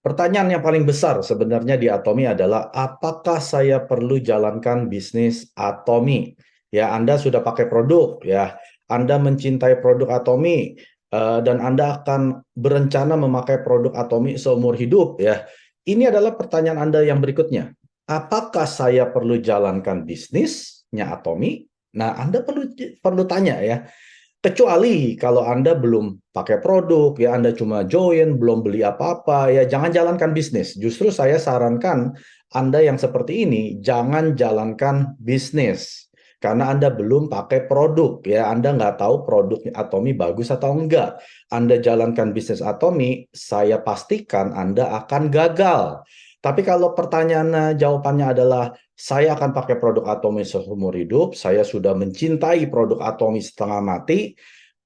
Pertanyaan yang paling besar sebenarnya di Atomi adalah apakah saya perlu jalankan bisnis Atomi? Ya, Anda sudah pakai produk, ya, Anda mencintai produk Atomi, dan Anda akan berencana memakai produk Atomi seumur hidup, ya. Ini adalah pertanyaan Anda yang berikutnya. Apakah saya perlu jalankan bisnisnya Atomi? Nah, Anda perlu tanya ya. Kecuali kalau Anda belum pakai produk, ya Anda cuma join, belum beli apa-apa, ya jangan jalankan bisnis. Justru saya sarankan Anda yang seperti ini, jangan jalankan bisnis. Karena Anda belum pakai produk, ya Anda nggak tahu produk Atomi bagus atau enggak. Anda jalankan bisnis Atomi, saya pastikan Anda akan gagal. Tapi kalau pertanyaannya, jawabannya adalah saya akan pakai produk Atomi seumur hidup, saya sudah mencintai produk Atomi setengah mati.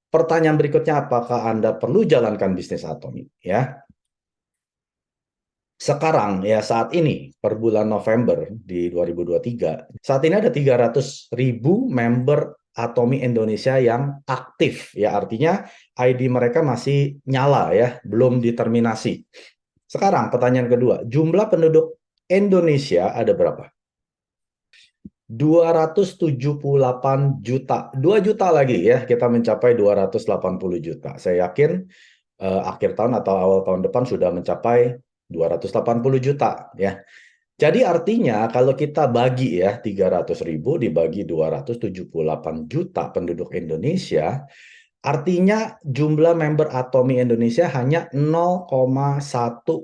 Pertanyaan berikutnya, apakah Anda perlu jalankan bisnis Atomi? Ya, sekarang ya saat ini per bulan November di 2023, saat ini ada 300.000 member Atomi Indonesia yang aktif. Ya, artinya ID mereka masih nyala ya, belum diterminasi. Sekarang pertanyaan kedua, jumlah penduduk Indonesia ada berapa? 278 juta. 2 juta lagi ya, kita mencapai 280 juta. Saya yakin akhir tahun atau awal tahun depan sudah mencapai 280 juta ya. Jadi artinya kalau kita bagi ya 300.000 dibagi 278 juta penduduk Indonesia, artinya jumlah member Atomi Indonesia hanya 0,1%.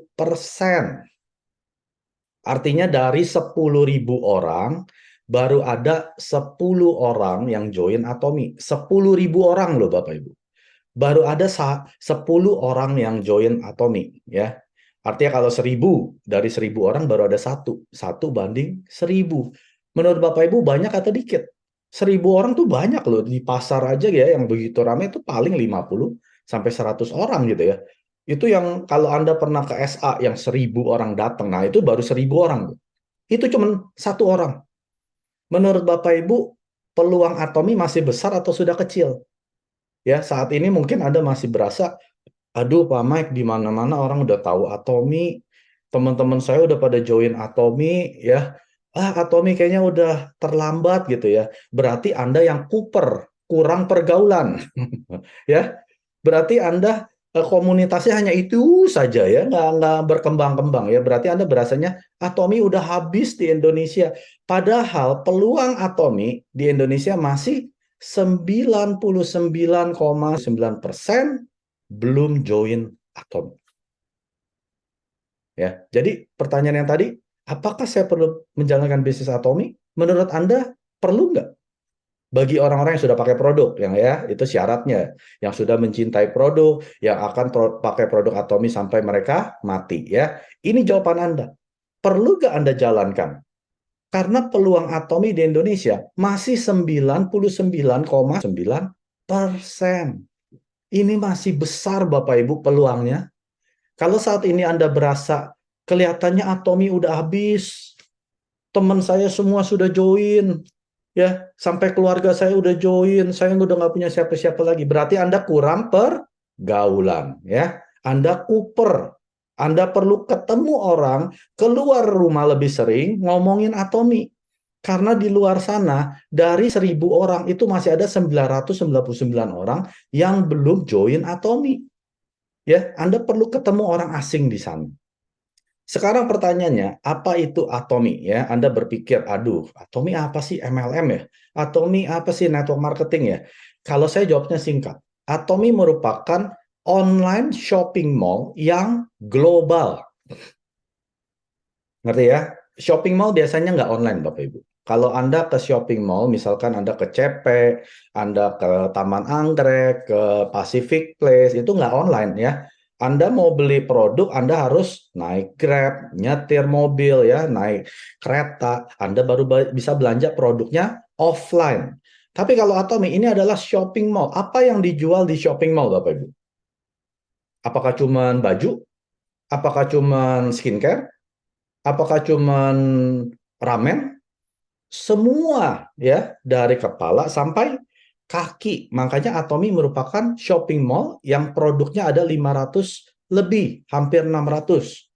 Artinya dari 10.000 orang, baru ada 10 orang yang join Atomi. 10.000 orang loh Bapak Ibu. Baru ada 10 orang yang join Atomi. Ya. Artinya kalau 1.000, dari 1.000 orang baru ada satu. 1 banding 1.000. Menurut Bapak Ibu banyak atau dikit? 1.000 orang tuh banyak loh. Di pasar aja ya yang begitu ramai itu paling 50 sampai 100 orang gitu ya. Itu yang kalau Anda pernah ke SA yang 1.000 orang datang, nah itu baru 1.000 orang. Itu cuma satu orang. Menurut Bapak Ibu, peluang Atomi masih besar atau sudah kecil? Ya, saat ini mungkin Anda masih berasa, aduh Pak Mike, di mana-mana orang udah tahu Atomi, teman-teman saya udah pada join Atomi, ya. Atomi kayaknya udah terlambat gitu ya. Berarti Anda yang kurang pergaulan. Ya, berarti Anda komunitasnya hanya itu saja ya, nggak berkembang-kembang ya. Berarti Anda berasanya Atomi udah habis di Indonesia. Padahal peluang Atomi di Indonesia masih 99,9% belum join Atomi. Ya, jadi pertanyaan yang tadi, apakah saya perlu menjalankan bisnis Atomi? Menurut Anda perlu nggak? Bagi orang-orang yang sudah pakai produk, yang ya itu syaratnya, yang sudah mencintai produk, yang akan pakai produk Atomi sampai mereka mati ya. Ini jawaban Anda. Perlu nggak Anda jalankan? Karena peluang Atomi di Indonesia masih 99,9%. Ini masih besar Bapak Ibu peluangnya. Kalau saat ini Anda berasa kelihatannya Atomi udah habis, teman saya semua sudah join, ya sampai keluarga saya udah join, saya udah nggak punya siapa-siapa lagi. Berarti Anda kurang pergaulan, ya. Anda kuper. Anda perlu ketemu orang, keluar rumah lebih sering, ngomongin Atomi. Karena di luar sana, dari 1.000 orang, itu masih ada 999 orang yang belum join Atomi. Ya, Anda perlu ketemu orang asing di sana. Sekarang pertanyaannya, apa itu Atomi ya? Anda berpikir, aduh, Atomi apa sih MLM ya? Atomi apa sih network marketing ya? Kalau saya jawabnya singkat, Atomi merupakan online shopping mall yang global. Ngerti ya? Shopping mall biasanya nggak online, Bapak Ibu. Kalau Anda ke shopping mall, misalkan Anda ke CP, Anda ke Taman Anggrek, ke Pacific Place, itu nggak online ya. Anda mau beli produk, Anda harus naik Grab, nyetir mobil ya, naik kereta, Anda baru bisa belanja produknya offline. Tapi kalau Atomi ini adalah shopping mall. Apa yang dijual di shopping mall, Bapak Ibu? Apakah cuma baju? Apakah cuma skincare? Apakah cuman ramen? Semua ya, dari kepala sampai kaki. Makanya Atomi merupakan shopping mall yang produknya ada 500 lebih, hampir 600.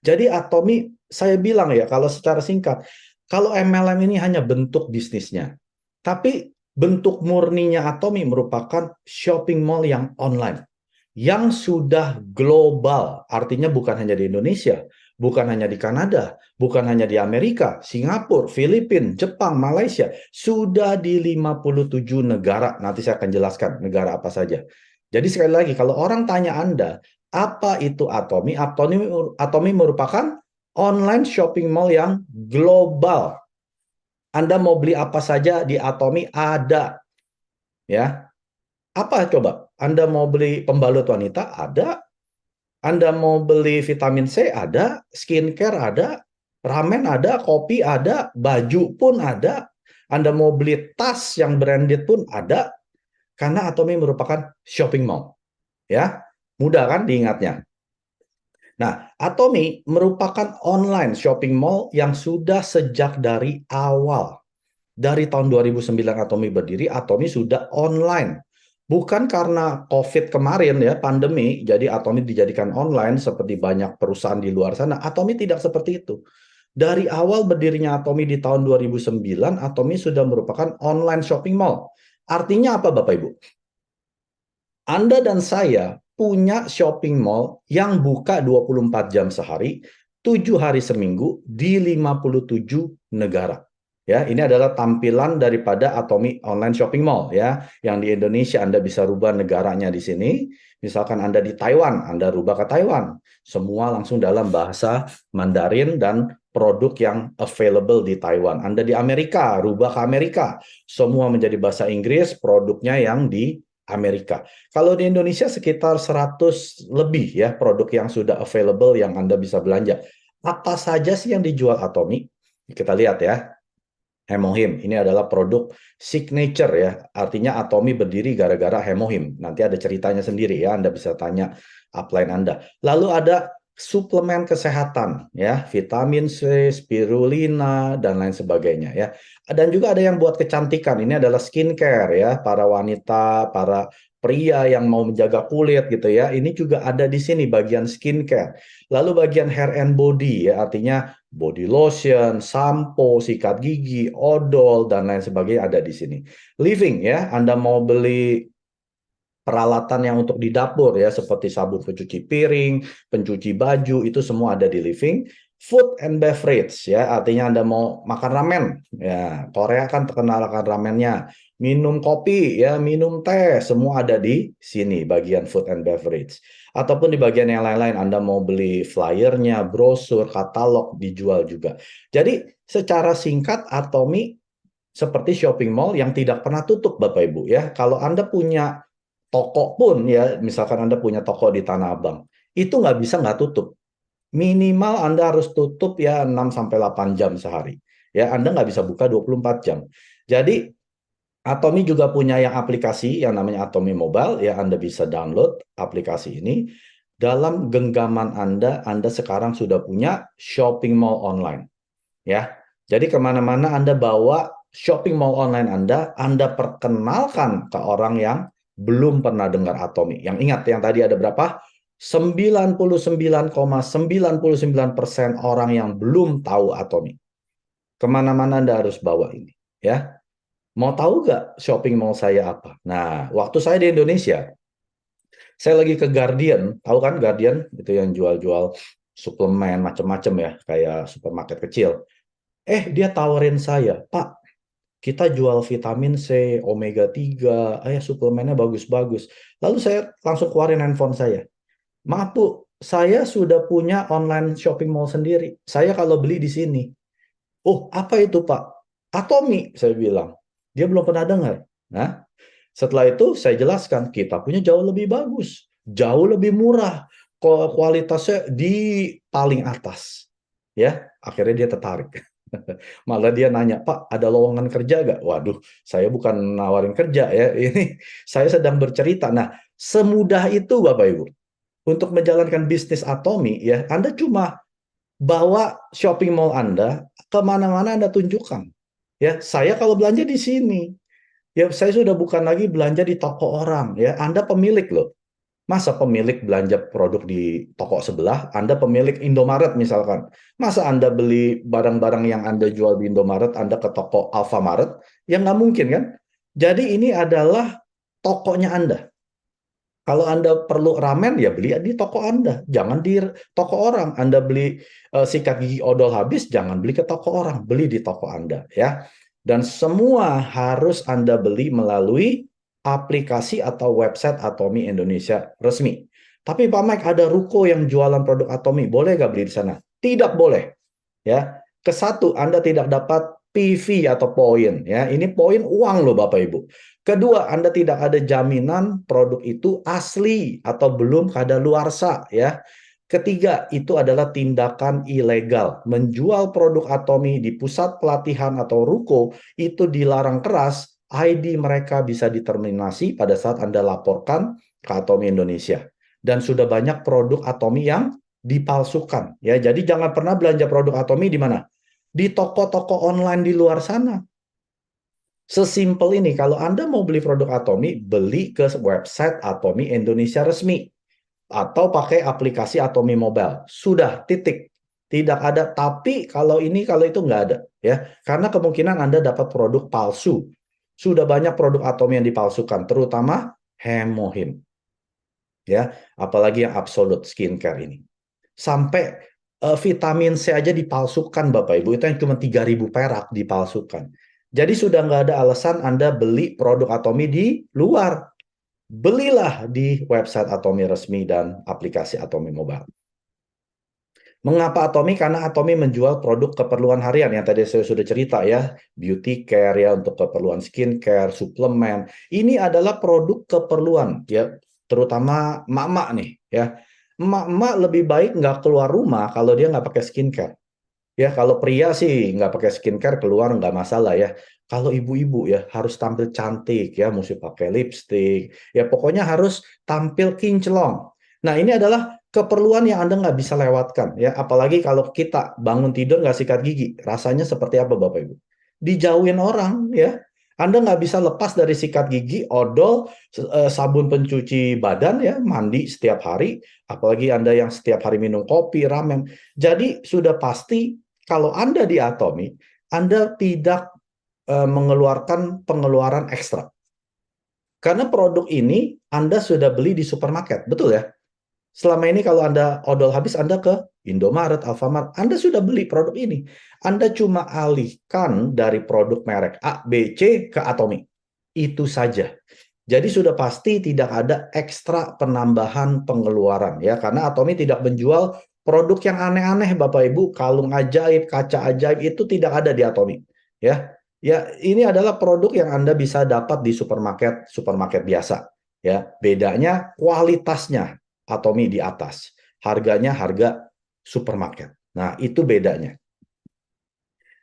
Jadi Atomi, saya bilang ya, kalau secara singkat, kalau MLM ini hanya bentuk bisnisnya, tapi bentuk murninya Atomi merupakan shopping mall yang online, yang sudah global, artinya bukan hanya di Indonesia, bukan hanya di Kanada, bukan hanya di Amerika, Singapura, Filipina, Jepang, Malaysia, sudah di 57 negara. Nanti saya akan jelaskan negara apa saja. Jadi sekali lagi, kalau orang tanya Anda, apa itu Atomi? Atomi merupakan online shopping mall yang global. Anda mau beli apa saja di Atomi ada, ya. Apa coba? Anda mau beli pembalut wanita? Ada. Anda mau beli vitamin C? Ada. Skincare ada. Ramen ada. Kopi ada. Baju pun ada. Anda mau beli tas yang branded pun ada. Karena Atomi merupakan shopping mall. Ya, mudah kan diingatnya. Nah, Atomi merupakan online shopping mall yang sudah sejak dari awal. Dari tahun 2009 Atomi berdiri, Atomi sudah online. Bukan karena COVID kemarin ya, pandemi, jadi Atomi dijadikan online seperti banyak perusahaan di luar sana. Atomi tidak seperti itu. Dari awal berdirinya Atomi di tahun 2009, Atomi sudah merupakan online shopping mall. Artinya apa Bapak Ibu? Anda dan saya punya shopping mall yang buka 24 jam sehari, 7 hari seminggu di 57 negara. Ya, ini adalah tampilan daripada Atomi Online Shopping Mall ya. Yang di Indonesia Anda bisa rubah negaranya di sini. Misalkan Anda di Taiwan, Anda rubah ke Taiwan. Semua langsung dalam bahasa Mandarin dan produk yang available di Taiwan. Anda di Amerika, rubah ke Amerika. Semua menjadi bahasa Inggris, produknya yang di Amerika. Kalau di Indonesia sekitar 100 lebih ya produk yang sudah available yang Anda bisa belanja. Apa saja sih yang dijual Atomi? Kita lihat ya. Hemohim, ini adalah produk signature ya. Artinya Atomi berdiri gara-gara Hemohim. Nanti ada ceritanya sendiri ya, Anda bisa tanya upline Anda. Lalu ada suplemen kesehatan ya, vitamin C, spirulina dan lain sebagainya ya. Dan juga ada yang buat kecantikan. Ini adalah skincare ya, para wanita, para pria yang mau menjaga kulit gitu ya. Ini juga ada di sini bagian skincare. Lalu bagian hair and body ya, artinya body lotion, sampo, sikat gigi, odol, dan lain sebagainya ada di sini. Living ya, Anda mau beli peralatan yang untuk di dapur ya, seperti sabun pencuci piring, pencuci baju, itu semua ada di living. Food and beverage ya, artinya Anda mau makan ramen ya, Korea kan terkenal akan ramennya. Minum kopi ya, minum teh, semua ada di sini bagian food and beverage. Ataupun di bagian yang lain-lain Anda mau beli flyernya, brosur, katalog dijual juga. Jadi secara singkat Atomi seperti shopping mall yang tidak pernah tutup Bapak Ibu ya. Kalau Anda punya toko pun ya, misalkan Anda punya toko di Tanah Abang, itu nggak bisa nggak tutup. Minimal Anda harus tutup ya 6-8 jam sehari. Ya, Anda nggak bisa buka 24 jam. Jadi, Atomi juga punya yang aplikasi yang namanya Atomi Mobile, ya Anda bisa download aplikasi ini. Dalam genggaman Anda sekarang sudah punya shopping mall online. Ya, jadi kemana-mana Anda bawa shopping mall online Anda perkenalkan ke orang yang belum pernah dengar Atomi. Yang ingat, yang tadi ada berapa? 99,99% orang yang belum tahu Atomi. Kemana-mana Anda harus bawa ini. Ya, mau tahu nggak shopping mall saya apa? Nah, waktu saya di Indonesia, saya lagi ke Guardian. Tahu kan Guardian? Itu yang jual-jual suplemen macam-macam ya, kayak supermarket kecil. Dia tawarin saya, Pak, kita jual vitamin C, omega 3, suplemennya bagus-bagus. Lalu saya langsung keluarin handphone saya. Maaf Bu, saya sudah punya online shopping mall sendiri. Saya kalau beli di sini. Oh, apa itu Pak? Atomi, saya bilang. Dia belum pernah dengar. Nah, setelah itu saya jelaskan, kita punya jauh lebih bagus. Jauh lebih murah. Kualitasnya di paling atas. Ya, akhirnya dia tertarik. Malah dia nanya, Pak, ada lowongan kerja nggak? Waduh, saya bukan nawarin kerja ya. Ini saya sedang bercerita. Nah, semudah itu Bapak Ibu. Untuk menjalankan bisnis Atomi, ya, Anda cuma bawa shopping mall Anda kemana-mana Anda tunjukkan. Ya, saya kalau belanja di sini, ya saya sudah bukan lagi belanja di toko orang. Ya, Anda pemilik loh. Masa pemilik belanja produk di toko sebelah, Anda pemilik Indomaret misalkan. Masa Anda beli barang-barang yang Anda jual di Indomaret, Anda ke toko Alfamaret? Ya nggak mungkin kan? Jadi ini adalah tokonya Anda. Kalau Anda perlu ramen, ya beli di toko Anda. Jangan di toko orang. Anda beli sikat gigi odol habis, jangan beli ke toko orang. Beli di toko Anda. Ya. Dan semua harus Anda beli melalui aplikasi atau website Atomi Indonesia resmi. Tapi Pak Mike, ada ruko yang jualan produk Atomi. Boleh nggak beli di sana? Tidak boleh. Ya. Kesatu, Anda tidak dapat PV atau poin. Ya. Ini poin uang loh Bapak Ibu. Kedua, Anda tidak ada jaminan produk itu asli atau belum kadaluarsa ya. Ketiga, itu adalah tindakan ilegal. Menjual produk Atomi di pusat pelatihan atau ruko itu dilarang keras. ID mereka bisa diterminasi pada saat Anda laporkan ke Atomi Indonesia. Dan sudah banyak produk Atomi yang dipalsukan ya. Jadi jangan pernah belanja produk Atomi di mana? Di toko-toko online di luar sana. Sesimpel ini, kalau Anda mau beli produk Atomi, beli ke website Atomi Indonesia resmi. Atau pakai aplikasi Atomi Mobile. Sudah, titik. Tidak ada, tapi kalau ini, kalau itu nggak ada. Ya, karena kemungkinan Anda dapat produk palsu. Sudah banyak produk Atomi yang dipalsukan, terutama Hemohim. Ya, apalagi yang Absolute Skincare ini. Sampai vitamin C aja dipalsukan Bapak Ibu, itu yang cuma 3.000 perak dipalsukan. Jadi sudah nggak ada alasan Anda beli produk Atomi di luar. Belilah di website Atomi resmi dan aplikasi Atomi Mobile. Mengapa Atomi? Karena Atomi menjual produk keperluan harian yang tadi saya sudah cerita ya, beauty care ya untuk keperluan skincare, suplemen. Ini adalah produk keperluan ya, terutama emak-emak nih ya. Emak-emak lebih baik nggak keluar rumah kalau dia nggak pakai skincare. Ya, kalau pria sih nggak pakai skincare keluar nggak masalah ya. Kalau ibu-ibu ya harus tampil cantik ya, mesti pakai lipstick. Ya pokoknya harus tampil kinclong. Nah ini adalah keperluan yang Anda nggak bisa lewatkan ya. Apalagi kalau kita bangun tidur nggak sikat gigi, rasanya seperti apa Bapak Ibu? Dijauhin orang ya. Anda nggak bisa lepas dari sikat gigi, odol, sabun pencuci badan ya, mandi setiap hari. Apalagi Anda yang setiap hari minum kopi, ramen. Jadi sudah pasti kalau Anda di Atomi, Anda tidak mengeluarkan pengeluaran ekstra. Karena produk ini Anda sudah beli di supermarket, betul ya? Selama ini kalau Anda odol habis, Anda ke Indomaret, Alfamart, Anda sudah beli produk ini. Anda cuma alihkan dari produk merek A, B, C ke Atomi. Itu saja. Jadi sudah pasti tidak ada ekstra penambahan pengeluaran ya, karena Atomi tidak menjual produk yang aneh-aneh Bapak Ibu, kalung ajaib, kaca ajaib itu tidak ada di Atomi ya. Ya, ini adalah produk yang Anda bisa dapat di supermarket supermarket biasa ya. Bedanya kualitasnya Atomi di atas, harganya harga supermarket. Nah, itu bedanya.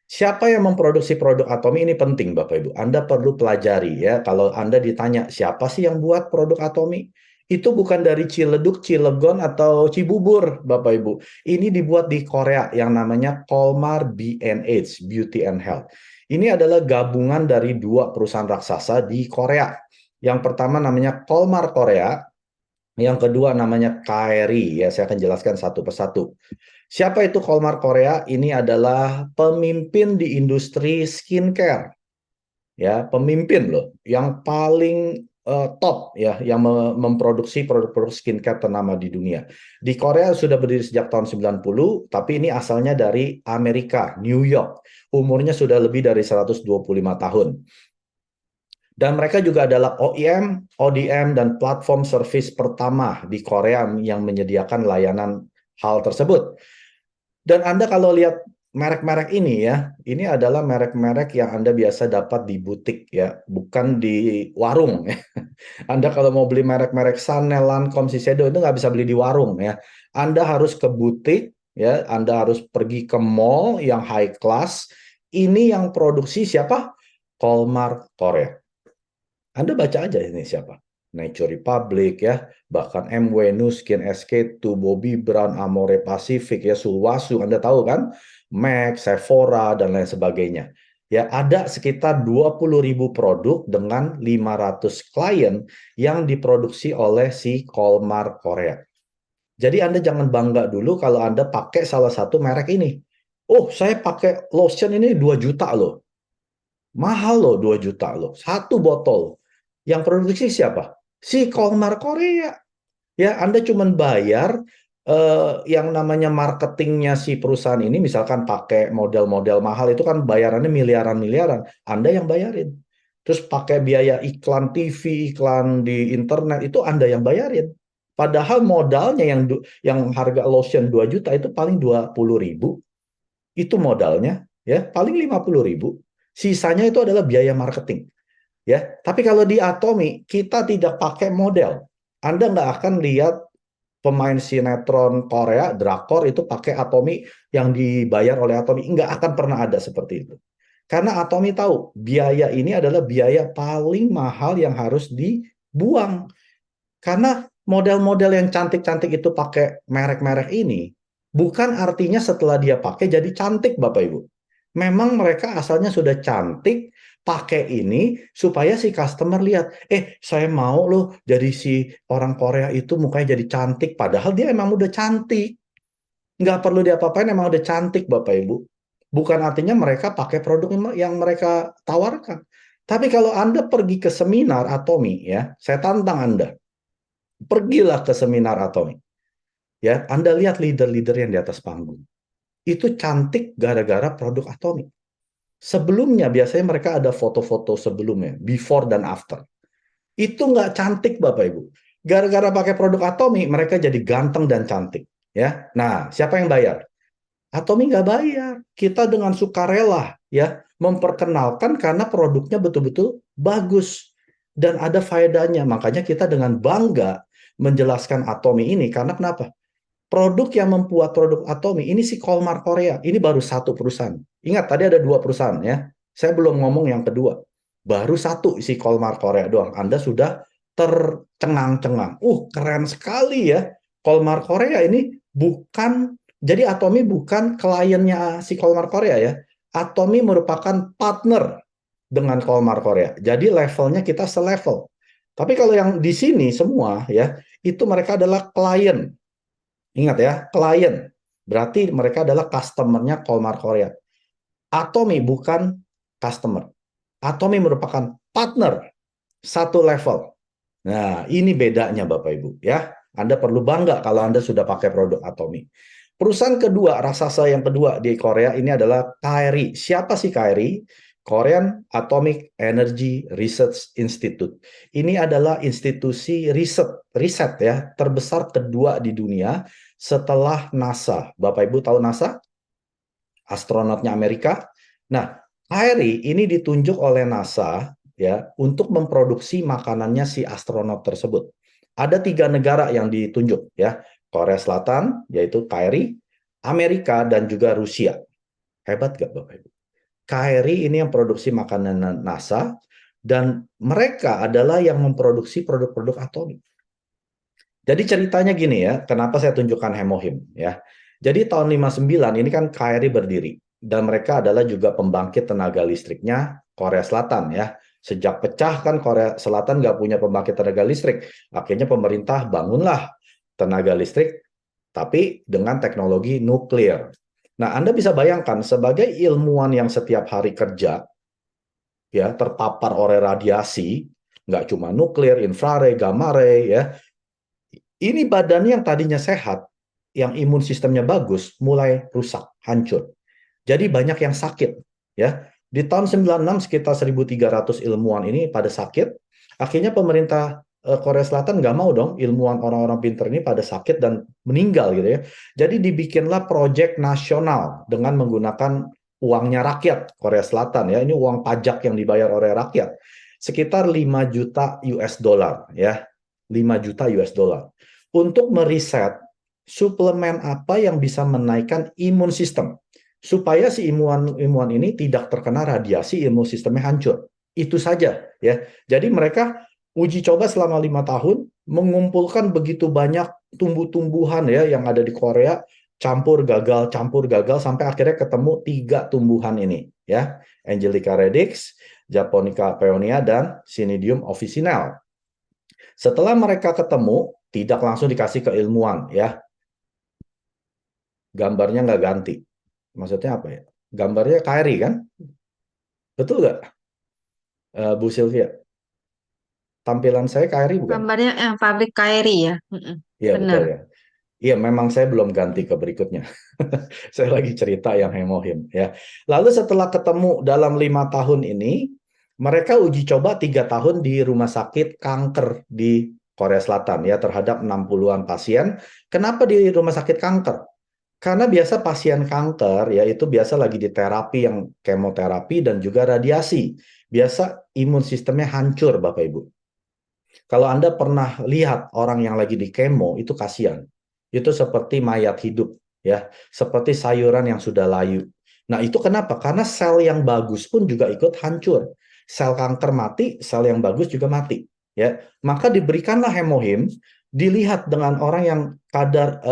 Siapa yang memproduksi produk Atomi ini penting Bapak Ibu. Anda perlu pelajari ya. Kalau Anda ditanya siapa sih yang buat produk Atomi? Itu bukan dari Ciledug, Cilegon atau Cibubur Bapak Ibu. Ini dibuat di Korea yang namanya Kolmar B&H, Beauty and Health. Ini adalah gabungan dari dua perusahaan raksasa di Korea. Yang pertama namanya Kolmar Korea, yang kedua namanya KRI. Ya, saya akan jelaskan satu persatu. Siapa itu Kolmar Korea? Ini adalah pemimpin di industri skincare. Ya, pemimpin loh, yang paling top ya, yang memproduksi produk-produk skincare ternama di dunia. Di Korea sudah berdiri sejak tahun 90, tapi ini asalnya dari Amerika, New York. Umurnya sudah lebih dari 125 tahun. Dan mereka juga adalah OEM, ODM, dan platform service pertama di Korea yang menyediakan layanan hal tersebut. Dan Anda kalau lihat merek-merek ini ya, ini adalah merek-merek yang Anda biasa dapat di butik ya, bukan di warung ya. Anda kalau mau beli merek-merek Chanel, Lancome, Shiseido itu nggak bisa beli di warung ya. Anda harus ke butik ya, Anda harus pergi ke mall yang high class. Ini yang produksi siapa? Kolmar Korea. Anda baca aja ini siapa. Nature Republic ya, bahkan MW, Nuskin, SK2, Bobbi Brown, Amore Pacific ya, Sulwhasoo, Anda tahu kan? MAC, Sephora dan lain sebagainya. Ya, ada sekitar 20.000 produk dengan 500 klien yang diproduksi oleh si Kolmar Korea. Jadi Anda jangan bangga dulu kalau Anda pakai salah satu merek ini. Oh, saya pakai lotion ini 2 juta loh. Mahal loh 2 juta loh. Satu botol. Yang produksi siapa? Si Kolmar Korea. Ya, Anda cuma bayar yang namanya marketingnya si perusahaan ini, misalkan pakai model-model mahal itu kan bayarannya miliaran-miliaran. Anda yang bayarin. Terus pakai biaya iklan TV, iklan di internet, itu Anda yang bayarin. Padahal modalnya yang harga lotion 2 juta itu paling 20.000. Itu modalnya, ya paling 50.000. Sisanya itu adalah biaya marketing. Ya, tapi kalau di Atomy kita tidak pakai model. Anda nggak akan lihat pemain sinetron Korea, drakor itu pakai Atomy yang dibayar oleh Atomy. Nggak akan pernah ada seperti itu. Karena Atomy tahu biaya ini adalah biaya paling mahal yang harus dibuang. Karena model-model yang cantik-cantik itu pakai merek-merek ini, bukan artinya setelah dia pakai jadi cantik, Bapak Ibu. Memang mereka asalnya sudah cantik, pakai ini supaya si customer lihat, saya mau loh jadi si orang Korea itu mukanya jadi cantik, padahal dia emang udah cantik. Nggak perlu diapa-apain, emang udah cantik, Bapak Ibu. Bukan artinya mereka pakai produk yang mereka tawarkan. Tapi kalau Anda pergi ke seminar Atomy, ya, saya tantang Anda. Pergilah ke seminar Atomy. Ya, Anda lihat leader-leader yang di atas panggung. Itu cantik gara-gara produk Atomy. Sebelumnya biasanya mereka ada foto-foto sebelumnya, before dan after. Itu nggak cantik, Bapak Ibu. Gara-gara pakai produk Atomy, mereka jadi ganteng dan cantik. Ya, nah siapa yang bayar? Atomy nggak bayar. Kita dengan sukarela ya memperkenalkan karena produknya betul-betul bagus dan ada faedahnya. Makanya kita dengan bangga menjelaskan Atomy ini karena kenapa? Produk yang membuat produk Atomy ini si Kolmar Korea. Ini baru satu perusahaan. Ingat tadi ada 2 perusahaan ya. Saya belum ngomong yang kedua. Baru satu si Kolmar Korea doang. Anda sudah tercengang-cengang. Keren sekali ya. Kolmar Korea ini bukan, jadi Atomy bukan kliennya si Kolmar Korea ya. Atomy merupakan partner dengan Kolmar Korea. Jadi levelnya kita selevel. Tapi kalau yang di sini semua ya, itu mereka adalah klien. Ingat ya, klien. Berarti mereka adalah customer-nya Kolmar Korea. Atomy bukan customer. Atomy merupakan partner satu level. Nah, ini bedanya Bapak Ibu ya. Anda perlu bangga kalau Anda sudah pakai produk Atomy. Perusahaan kedua, raksasa yang kedua di Korea ini adalah KRI. Siapa sih KRI? Korean Atomic Energy Research Institute. Ini adalah institusi riset ya terbesar kedua di dunia setelah NASA. Bapak Ibu tahu NASA? Astronotnya Amerika. Nah, KRI ini ditunjuk oleh NASA ya untuk memproduksi makanannya si astronot tersebut. Ada 3 negara yang ditunjuk ya, Korea Selatan yaitu KRI, Amerika dan juga Rusia. Hebat gak Bapak Ibu? KRI ini yang produksi makanan NASA dan mereka adalah yang memproduksi produk-produk Atomy. Jadi ceritanya gini ya, kenapa saya tunjukkan Hemohim ya. Jadi tahun 59 ini kan KRI berdiri dan mereka adalah juga pembangkit tenaga listriknya Korea Selatan ya. Sejak pecah kan Korea Selatan nggak punya pembangkit tenaga listrik, akhirnya pemerintah bangunlah tenaga listrik tapi dengan teknologi nuklir. Nah, Anda bisa bayangkan sebagai ilmuwan yang setiap hari kerja ya terpapar oleh radiasi, nggak cuma nuklir, infrared, gamma ray ya. Ini badannya yang tadinya sehat, yang imun sistemnya bagus, mulai rusak, hancur. Jadi banyak yang sakit. Ya. Di tahun 96 sekitar 1.300 ilmuwan ini pada sakit. Akhirnya pemerintah Korea Selatan nggak mau dong ilmuwan orang-orang pinter ini pada sakit dan meninggal gitu ya. Jadi dibikinlah proyek nasional dengan menggunakan uangnya rakyat Korea Selatan ya. Ini uang pajak yang dibayar oleh rakyat. Sekitar 5 juta US dollar ya. 5 juta US dollar untuk meriset suplemen apa yang bisa menaikkan imun sistem supaya si ilmuwan ini tidak terkena radiasi, imun sistemnya hancur. Itu saja ya. Jadi mereka uji coba selama 5 tahun mengumpulkan begitu banyak tumbuh-tumbuhan ya yang ada di Korea, campur gagal sampai akhirnya ketemu 3 tumbuhan ini ya. Angelica radix, Japonica peonia, dan Cnidium officinale. Setelah mereka ketemu, tidak langsung dikasih ke ilmuwan ya. Gambarnya nggak ganti. Maksudnya apa ya? Gambarnya KRI kan? Betul nggak, Bu Sylvia? Tampilan saya KRI bukan? Gambarnya pabrik Kairi ya. Iya betul Benar. ya. Iya, memang saya belum ganti ke berikutnya. Saya lagi cerita yang hemohim ya. Lalu setelah ketemu dalam 5 tahun ini, mereka uji coba 3 tahun di rumah sakit kanker di Korea Selatan ya terhadap 60-an pasien. Kenapa di rumah sakit kanker? Karena biasa pasien kanker ya itu biasa lagi di terapi yang kemoterapi dan juga radiasi. Biasa imun sistemnya hancur Bapak Ibu. Kalau Anda pernah lihat orang yang lagi di kemo, itu kasihan. Itu seperti mayat hidup, ya, seperti sayuran yang sudah layu. Nah, itu kenapa? Karena sel yang bagus pun juga ikut hancur. Sel kanker mati, sel yang bagus juga mati. Ya, maka diberikanlah hemohim, dilihat dengan orang yang kadar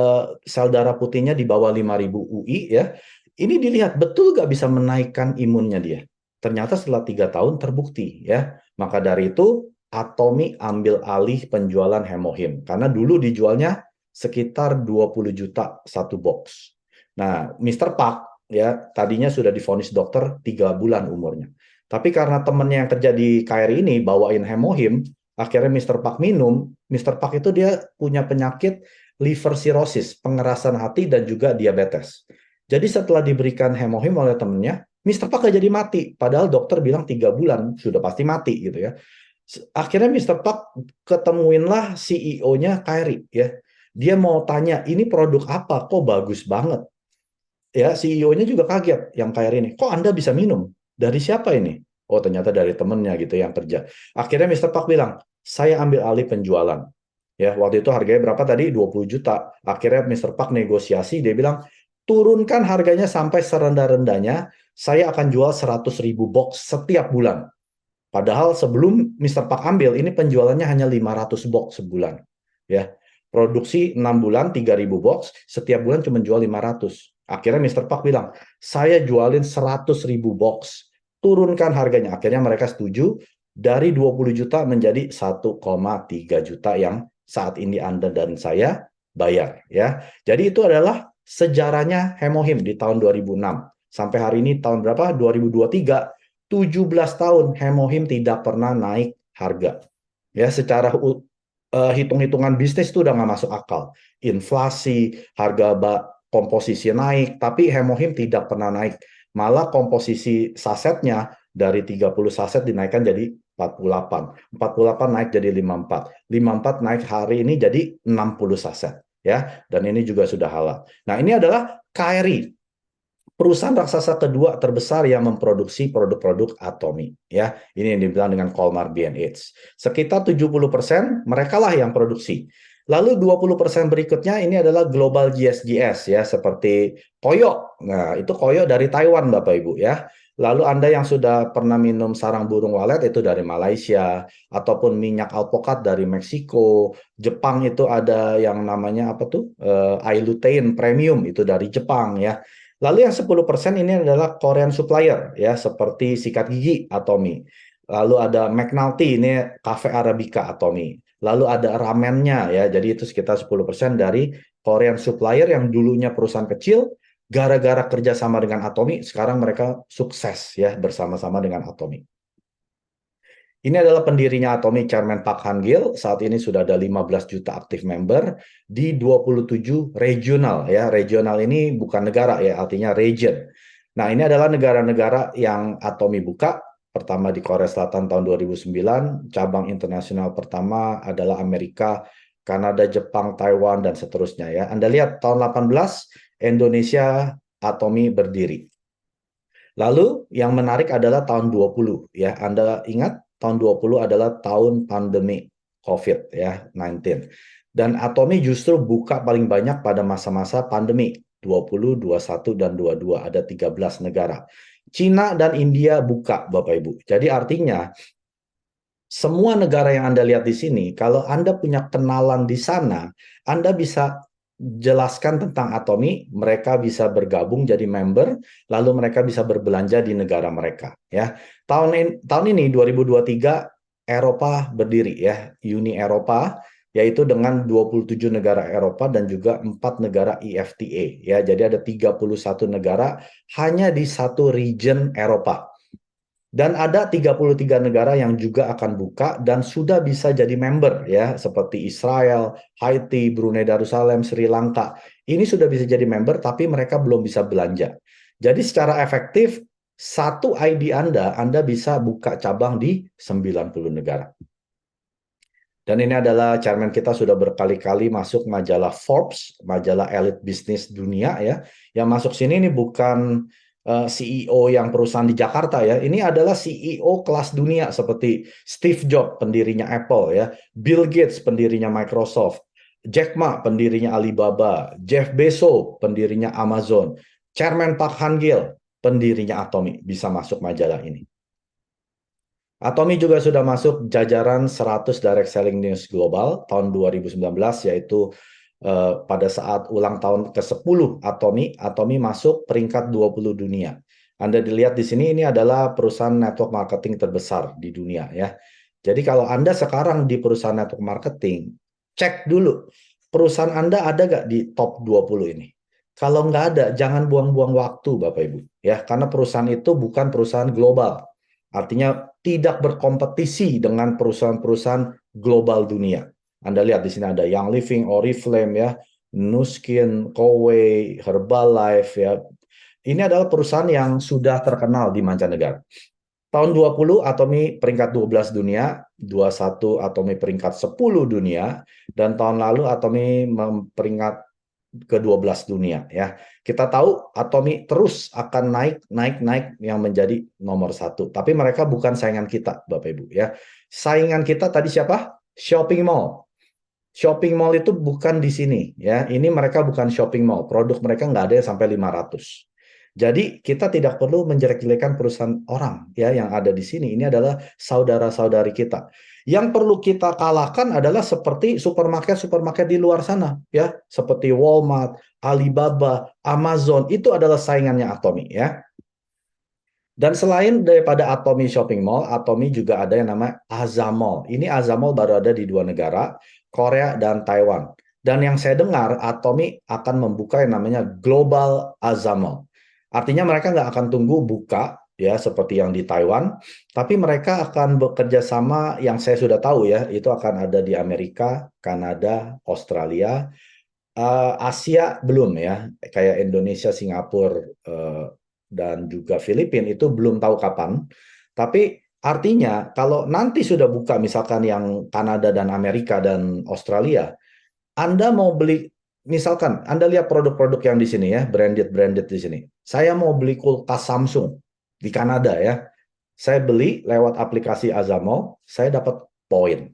sel darah putihnya di bawah 5.000 UI, ya. Ini dilihat betul nggak bisa menaikkan imunnya dia. Ternyata setelah 3 tahun terbukti, ya. Maka dari itu Atomi ambil alih penjualan hemohim karena dulu dijualnya sekitar 20 juta satu box. Nah, Mr. Park ya tadinya sudah divonis dokter 3 bulan umurnya. Tapi karena temennya yang kerja di KRI ini bawain hemohim, akhirnya Mr. Park minum. Mr. Park itu dia punya penyakit liver cirrhosis, pengerasan hati dan juga diabetes. Jadi setelah diberikan hemohim oleh temennya, Mr. Park gak jadi mati. Padahal dokter bilang 3 bulan sudah pasti mati gitu ya. Akhirnya Mr. Park ketemuinlah CEO-nya Kyrie ya. Dia mau tanya, ini produk apa? Kok bagus banget? Ya, CEO-nya juga kaget yang Kyrie ini. Kok Anda bisa minum? Dari siapa ini? Oh, ternyata dari temennya gitu yang kerja. Akhirnya Mr. Park bilang, saya ambil alih penjualan. Ya, waktu itu harganya berapa tadi? 20 juta. Akhirnya Mr. Park negosiasi, dia bilang, turunkan harganya sampai serendah-rendahnya, saya akan jual 100.000 box setiap bulan. Padahal sebelum Mr. Park ambil, ini penjualannya hanya 500 box sebulan. Ya, produksi 6 bulan, 3.000 box, setiap bulan cuma jual 500. Akhirnya Mr. Park bilang, saya jualin 100.000 box, turunkan harganya. Akhirnya mereka setuju, dari 20 juta menjadi 1,3 juta yang saat ini Anda dan saya bayar. Ya, jadi itu adalah sejarahnya Hemohim di tahun 2006. Sampai hari ini tahun berapa? 2023. 17 tahun Hemohim tidak pernah naik harga. Ya, secara hitung-hitungan bisnis itu udah nggak masuk akal. Inflasi, harga komposisi naik, tapi Hemohim tidak pernah naik. Malah komposisi sasetnya dari 30 saset dinaikkan jadi 48. 48 naik jadi 54. 54 naik hari ini jadi 60 saset. Ya, dan ini juga sudah halal. Nah, ini adalah KRI, perusahaan raksasa kedua terbesar yang memproduksi produk-produk Atomi. Ya, ini yang dibilang dengan Colmar B&H. Sekitar 70% mereka lah yang produksi. Lalu 20% berikutnya ini adalah global GSGS ya, seperti Koyo. Nah, itu Koyo dari Taiwan Bapak Ibu ya. Lalu Anda yang sudah pernah minum sarang burung walet itu dari Malaysia, ataupun minyak alpukat dari Meksiko. Jepang itu ada yang namanya apa tuh? Ilutein Premium itu dari Jepang ya. Lalu yang 10% ini adalah Korean supplier ya, seperti sikat gigi Atomi. Lalu ada McNulty, ini Cafe Arabica Atomi. Lalu ada ramennya ya, jadi itu sekitar 10% dari Korean supplier yang dulunya perusahaan kecil, gara-gara kerjasama dengan Atomi, sekarang mereka sukses ya bersama-sama dengan Atomi. Ini adalah pendirinya Atomic, Chairman Park Han-gil. Saat ini sudah ada 15 juta aktif member di 27 regional ya. Regional ini bukan negara ya, artinya region. Nah, ini adalah negara-negara yang Atomic buka. Pertama di Korea Selatan tahun 2009, cabang internasional pertama adalah Amerika, Kanada, Jepang, Taiwan, dan seterusnya ya. Anda lihat tahun 18 Indonesia Atomic berdiri. Lalu yang menarik adalah tahun 20 ya. Anda ingat tahun 20 adalah tahun pandemi COVID ya, 19. Dan Atomi justru buka paling banyak pada masa-masa pandemi 20, 21 dan 22, ada 13 negara. Cina dan India buka Bapak Ibu. Jadi artinya semua negara yang Anda lihat di sini, kalau Anda punya kenalan di sana, Anda bisa jelaskan tentang Atomy, mereka bisa bergabung jadi member, lalu mereka bisa berbelanja di negara mereka. Ya, tahun ini 2023 Eropa berdiri ya, Uni Eropa, yaitu dengan 27 negara Eropa dan juga 4 negara EFTA. Ya, jadi ada 31 negara hanya di satu region Eropa. Dan ada 33 negara yang juga akan buka dan sudah bisa jadi member ya, seperti Israel, Haiti, Brunei Darussalam, Sri Lanka. Ini sudah bisa jadi member tapi mereka belum bisa belanja. Jadi secara efektif satu ID Anda bisa buka cabang di 90 negara. Dan ini adalah chairman kita sudah berkali-kali masuk majalah Forbes, majalah elit bisnis dunia ya. Yang masuk sini ini bukan CEO yang perusahaan di Jakarta ya. Ini adalah CEO kelas dunia seperti Steve Jobs, pendirinya Apple ya, Bill Gates, pendirinya Microsoft, Jack Ma, pendirinya Alibaba, Jeff Bezos, pendirinya Amazon, Chairman Park Han-gil, pendirinya Atomy bisa masuk majalah ini. Atomy juga sudah masuk jajaran 100 Direct Selling News Global tahun 2019, yaitu pada saat ulang tahun ke-10 Atomy masuk peringkat 20 dunia. Anda dilihat di sini, ini adalah perusahaan network marketing terbesar di dunia ya. Jadi kalau Anda sekarang di perusahaan network marketing, cek dulu perusahaan Anda ada nggak di top 20 ini. Kalau nggak ada, jangan buang-buang waktu Bapak Ibu ya, karena perusahaan itu bukan perusahaan global. Artinya tidak berkompetisi dengan perusahaan-perusahaan global dunia. Anda lihat di sini ada Young Living, Oriflame ya, Nuskin, Coway, Herbalife ya. Ini adalah perusahaan yang sudah terkenal di mancanegara. Tahun 20 Atomy peringkat 12 dunia, 21 Atomy peringkat 10 dunia, dan tahun lalu Atomy peringkat ke-12 dunia ya. Kita tahu Atomy terus akan naik yang menjadi nomor 1. Tapi mereka bukan saingan kita, Bapak Ibu ya. Saingan kita tadi siapa? Shopping mall. Shopping mall itu bukan di sini ya. Ini mereka bukan shopping mall. Produk mereka nggak ada yang sampai 500. Jadi kita tidak perlu menjelek-jelekan perusahaan orang ya yang ada di sini. Ini adalah saudara-saudari kita. Yang perlu kita kalahkan adalah seperti supermarket-supermarket di luar sana ya, seperti Walmart, Alibaba, Amazon, itu adalah saingannya Atomy ya. Dan selain daripada Atomy Shopping Mall, Atomy juga ada yang namanya Azamall. Ini Azamall baru ada di 2 negara, Korea dan Taiwan. Dan yang saya dengar, Atomy akan membuka yang namanya Global Azamall. Artinya mereka nggak akan tunggu buka, ya seperti yang di Taiwan, tapi mereka akan bekerja sama yang saya sudah tahu ya, itu akan ada di Amerika, Kanada, Australia, Asia belum ya, kayak Indonesia, Singapura, dan juga Filipina itu belum tahu kapan. Tapi artinya kalau nanti sudah buka misalkan yang Kanada dan Amerika dan Australia, Anda mau beli, misalkan Anda lihat produk-produk yang di sini ya, branded di sini. Saya mau beli kulkas Samsung di Kanada ya. Saya beli lewat aplikasi Azamall, saya dapat poin.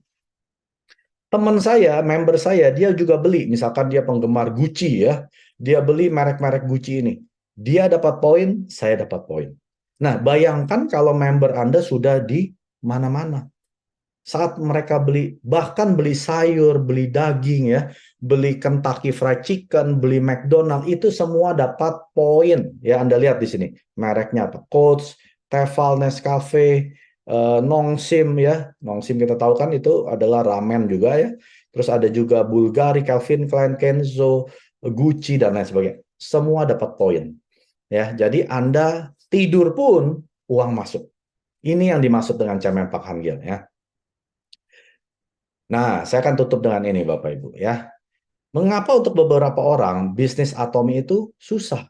Teman saya, member saya, dia juga beli. Misalkan dia penggemar Gucci ya, dia beli merek-merek Gucci ini. Dia dapat poin, saya dapat poin. Nah, bayangkan kalau member Anda sudah di mana-mana. Saat mereka beli, bahkan beli sayur, beli daging ya, beli Kentucky Fried Chicken, beli McDonald, itu semua dapat poin. Ya, Anda lihat di sini. Mereknya apa? Coach, Tefal, Nescafe, Nongshim ya. Nongshim kita tahu kan itu adalah ramen juga ya. Terus ada juga Bulgari, Calvin Klein, Kenzo, Gucci dan lain sebagainya. Semua dapat poin. Ya, jadi Anda tidur pun uang masuk. Ini yang dimaksud dengan Chairman Park Han-gil ya. Nah, saya akan tutup dengan ini Bapak Ibu ya. Mengapa untuk beberapa orang bisnis Atomy itu susah?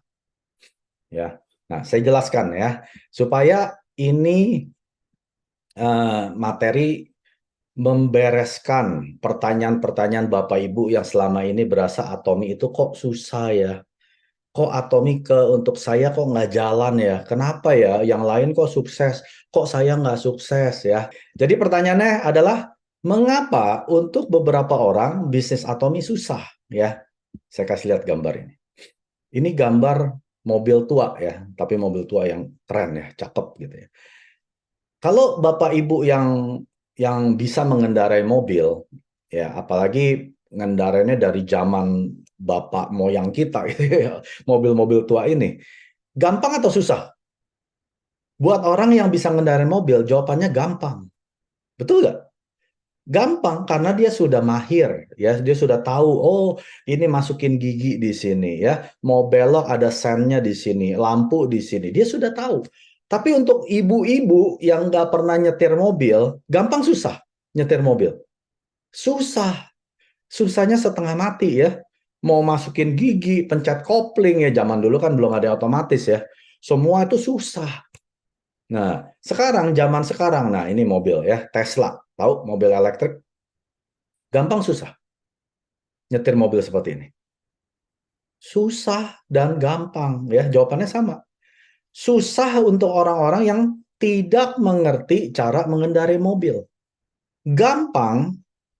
Ya. Nah, saya jelaskan ya supaya ini materi membereskan pertanyaan-pertanyaan Bapak Ibu yang selama ini berasa Atomy itu kok susah ya. Kok Atomy untuk saya kok nggak jalan ya? Kenapa ya? Yang lain kok sukses, kok saya nggak sukses ya? Jadi pertanyaannya adalah mengapa untuk beberapa orang bisnis Atomy susah ya? Saya kasih lihat gambar ini. Ini gambar mobil tua ya, tapi mobil tua yang keren ya, cakep gitu ya. Kalau Bapak Ibu yang bisa mengendarai mobil ya, apalagi ngendarainya dari zaman bapak moyang kita gitu ya, mobil-mobil tua ini. Gampang atau susah? Buat orang yang bisa ngendarin mobil, jawabannya gampang. Betul nggak? Gampang karena dia sudah mahir ya, dia sudah tahu oh ini masukin gigi di sini ya, mau belok ada sennya di sini, lampu di sini, dia sudah tahu. Tapi untuk ibu-ibu yang nggak pernah nyetir mobil, gampang susah nyetir mobil? Susah, susahnya setengah mati ya. Mau masukin gigi, pencet kopling ya, zaman dulu kan belum ada otomatis ya. Semua itu susah. Nah, zaman sekarang, nah ini mobil ya, Tesla, tahu mobil elektrik, gampang susah nyetir mobil seperti ini. Susah dan gampang ya, jawabannya sama. Susah untuk orang-orang yang tidak mengerti cara mengendarai mobil. Gampang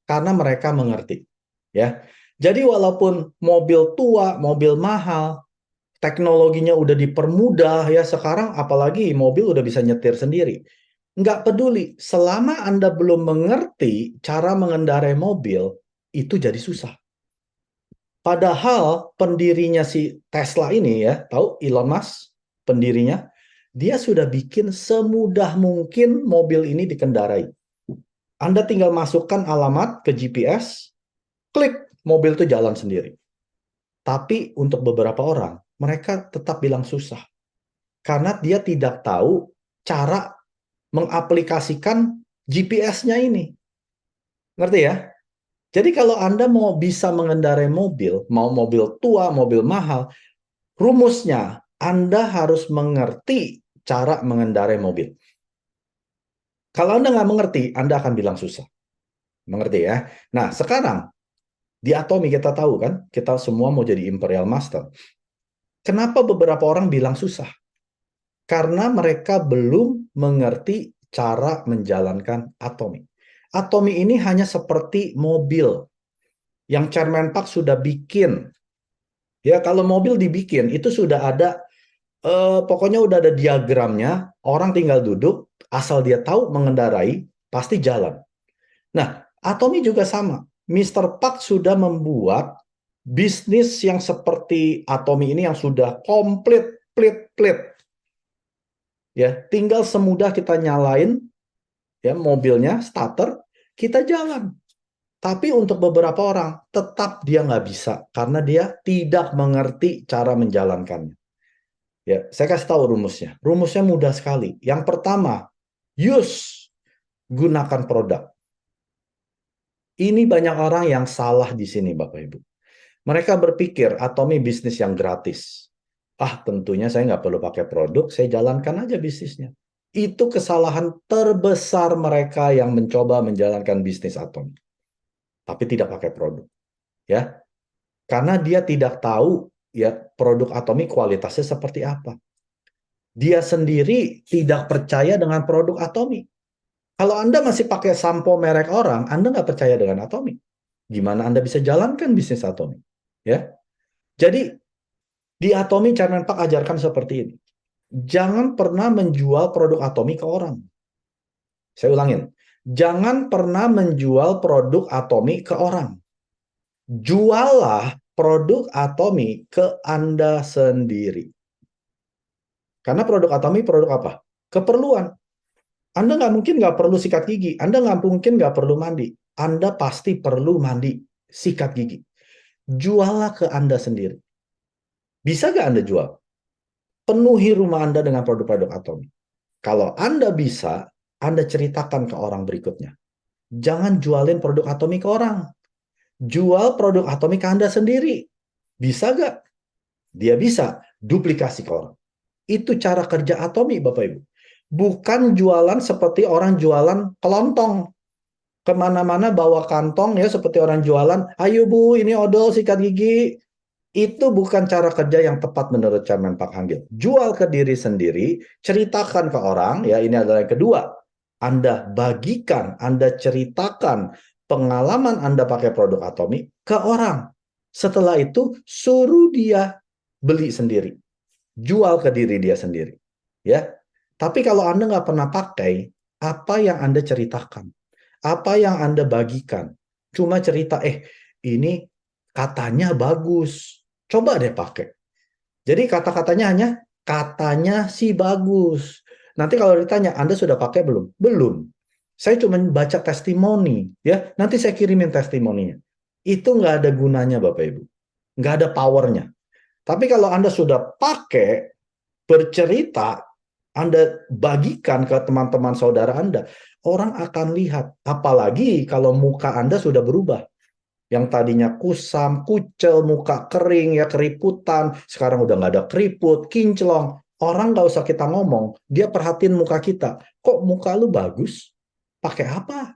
karena mereka mengerti ya. Jadi walaupun mobil tua, mobil mahal, teknologinya udah dipermudah ya sekarang, apalagi mobil udah bisa nyetir sendiri. Nggak peduli, selama Anda belum mengerti cara mengendarai mobil, itu jadi susah. Padahal pendirinya si Tesla ini ya, tahu Elon Musk, pendirinya, dia sudah bikin semudah mungkin mobil ini dikendarai. Anda tinggal masukkan alamat ke GPS, klik, mobil itu jalan sendiri. Tapi untuk beberapa orang, mereka tetap bilang susah. Karena dia tidak tahu cara mengaplikasikan GPS-nya ini. Ngerti ya? Jadi kalau Anda mau bisa mengendarai mobil, mau mobil tua, mobil mahal, rumusnya Anda harus mengerti cara mengendarai mobil. Kalau Anda nggak mengerti, Anda akan bilang susah. Mengerti ya? Nah, sekarang di Atomi kita tahu kan, kita semua mau jadi Imperial Master. Kenapa beberapa orang bilang susah? Karena mereka belum mengerti cara menjalankan Atomi. Atomi ini hanya seperti mobil yang Chairman Park sudah bikin. Ya, kalau mobil dibikin itu sudah ada pokoknya udah ada diagramnya, orang tinggal duduk, asal dia tahu mengendarai, pasti jalan. Nah, Atomi juga sama. Mr. Park sudah membuat bisnis yang seperti Atomi ini yang sudah komplit, plit. Ya, tinggal semudah kita nyalain ya mobilnya, starter, kita jalan. Tapi untuk beberapa orang, tetap dia nggak bisa karena dia tidak mengerti cara menjalankannya. Ya, saya kasih tahu rumusnya. Rumusnya mudah sekali. Yang pertama, gunakan produk. Ini banyak orang yang salah di sini, Bapak Ibu. Mereka berpikir Atomi bisnis yang gratis. Ah, tentunya saya nggak perlu pakai produk, saya jalankan aja bisnisnya. Itu kesalahan terbesar mereka yang mencoba menjalankan bisnis Atomi. Tapi tidak pakai produk. Ya, karena dia tidak tahu ya produk Atomi kualitasnya seperti apa. Dia sendiri tidak percaya dengan produk Atomi. Kalau Anda masih pakai sampo merek orang, Anda nggak percaya dengan Atomi. Gimana Anda bisa jalankan bisnis Atomi? Ya, jadi di Atomi Chairman Park ajarkan seperti ini. Jangan pernah menjual produk Atomi ke orang. Saya ulangin. Jangan pernah menjual produk Atomi ke orang. Jualah produk Atomi ke Anda sendiri. Karena produk Atomi produk apa? Keperluan. Anda nggak mungkin nggak perlu sikat gigi. Anda nggak mungkin nggak perlu mandi. Anda pasti perlu mandi, sikat gigi. Jualah ke Anda sendiri. Bisa nggak Anda jual? Penuhi rumah Anda dengan produk-produk Atomi. Kalau Anda bisa, Anda ceritakan ke orang berikutnya. Jangan jualin produk Atomi ke orang. Jual produk Atomi ke Anda sendiri. Bisa nggak? Dia bisa. Duplikasi ke orang. Itu cara kerja Atomi, Bapak Ibu. Bukan jualan seperti orang jualan kelontong. Kemana-mana bawa kantong ya seperti orang jualan. Ayo Bu, ini odol sikat gigi. Itu bukan cara kerja yang tepat menurut Chairman Park Hang-gil. Jual ke diri sendiri, ceritakan ke orang, ya ini adalah yang kedua. Anda bagikan, Anda ceritakan pengalaman Anda pakai produk Atomi ke orang. Setelah itu, suruh dia beli sendiri. Jual ke diri dia sendiri. Ya. Tapi kalau Anda nggak pernah pakai, apa yang Anda ceritakan? Apa yang Anda bagikan? Cuma cerita, ini katanya bagus. Coba deh pakai. Jadi kata-katanya hanya katanya sih bagus. Nanti kalau ditanya, Anda sudah pakai belum? Belum. Saya cuma baca testimoni, ya. Nanti saya kirimin testimoninya. Itu nggak ada gunanya, Bapak Ibu. Nggak ada powernya. Tapi kalau Anda sudah pakai, bercerita, Anda bagikan ke teman-teman saudara Anda, orang akan lihat. Apalagi kalau muka Anda sudah berubah. Yang tadinya kusam, kucel, muka kering, ya keriputan. Sekarang udah nggak ada keriput, kinclong. Orang nggak usah kita ngomong, dia perhatiin muka kita. Kok muka lu bagus? Pakai apa?